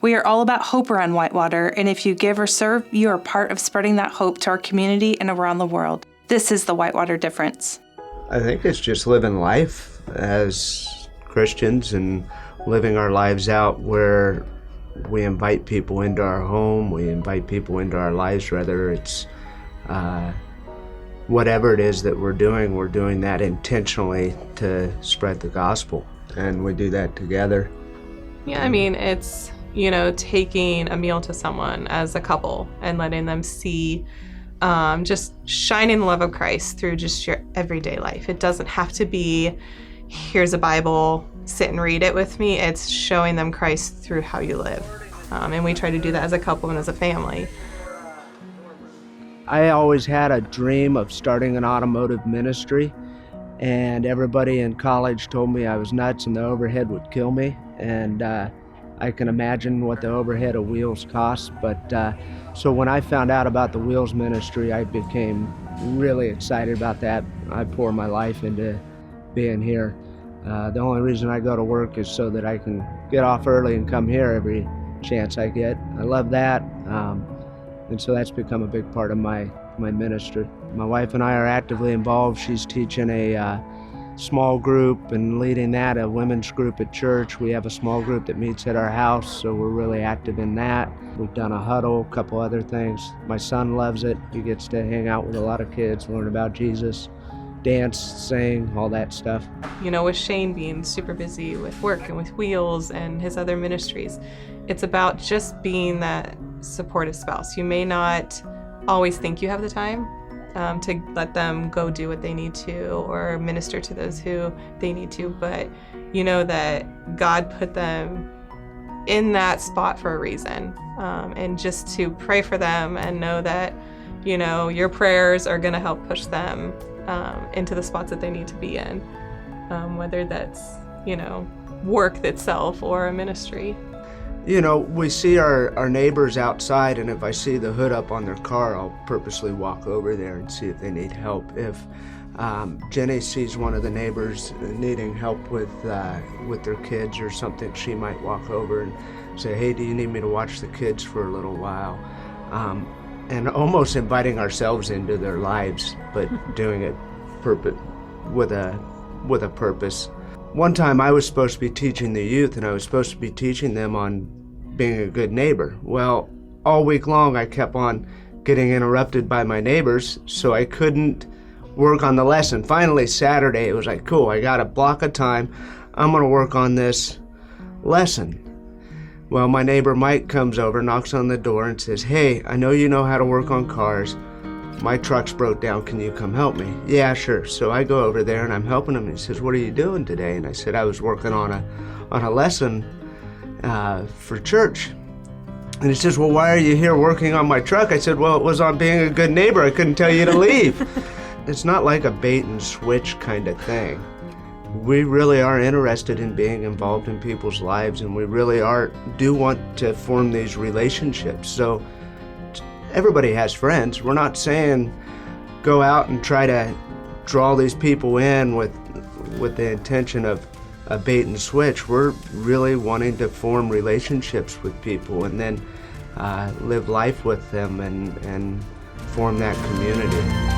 We are all about hope around Whitewater, and if you give or serve, you are part of spreading that hope to our community and around the world. This is the Whitewater difference. I think it's just living life as Christians and living our lives out where we invite people into our home, we invite people into our lives, whether it's whatever it is that we're doing that intentionally to spread the gospel, and we do that together. Yeah, I mean, it's, taking a meal to someone as a couple and letting them see just shining the love of Christ through just your everyday life. It doesn't have to be, here's a Bible, sit and read it with me. It's showing them Christ through how you live. And we try to do that as a couple and as a family. I always had a dream of starting an automotive ministry, and everybody in college told me I was nuts and the overhead would kill me. And I can imagine what the overhead of wheels costs, but so when I found out about the Wheels Ministry, I became really excited about that. I pour my life into being here. The only reason I go to work is so that I can get off early and come here every chance I get. I love that, and so that's become a big part of my ministry. My wife and I are actively involved. She's teaching a small group and leading that, a women's group at church. We have a small group that meets at our house, so we're really active in that. We've done a huddle, a couple other things. My son loves it. He gets to hang out with a lot of kids, learn about Jesus, dance, sing, all that stuff. With Shane being super busy with work and with Wheels and his other ministries, it's about just being that supportive spouse. You may not always think you have the time to let them go do what they need to or minister to those who they need to, but you know that God put them in that spot for a reason, and just to pray for them and know that your prayers are going to help push them into the spots that they need to be in, whether that's work itself or a ministry. We see our neighbors outside, and if I see the hood up on their car, I'll purposely walk over there and see if they need help. If Jenny sees one of the neighbors needing help with their kids or something, she might walk over and say, hey, do you need me to watch the kids for a little while? And almost inviting ourselves into their lives, but doing it with a purpose. One time I was supposed to be teaching the youth, and I was supposed to be teaching them on being a good neighbor. Well, all week long I kept on getting interrupted by my neighbors, so I couldn't work on the lesson. Finally, Saturday, it was like, cool, I got a block of time. I'm gonna work on this lesson. Well, my neighbor Mike comes over, knocks on the door and says, hey, I know you know how to work on cars. My truck's broke down, can you come help me? Yeah, sure. So I go over there and I'm helping him. He says, what are you doing today? And I said, I was working on a lesson for church. And he says, well, why are you here working on my truck? I said, well, it was on being a good neighbor. I couldn't tell you to leave. It's not like a bait and switch kind of thing. We really are interested in being involved in people's lives, and we really do want to form these relationships. So everybody has friends. We're not saying go out and try to draw these people in with the intention of a bait and switch. We're really wanting to form relationships with people and then live life with them and form that community.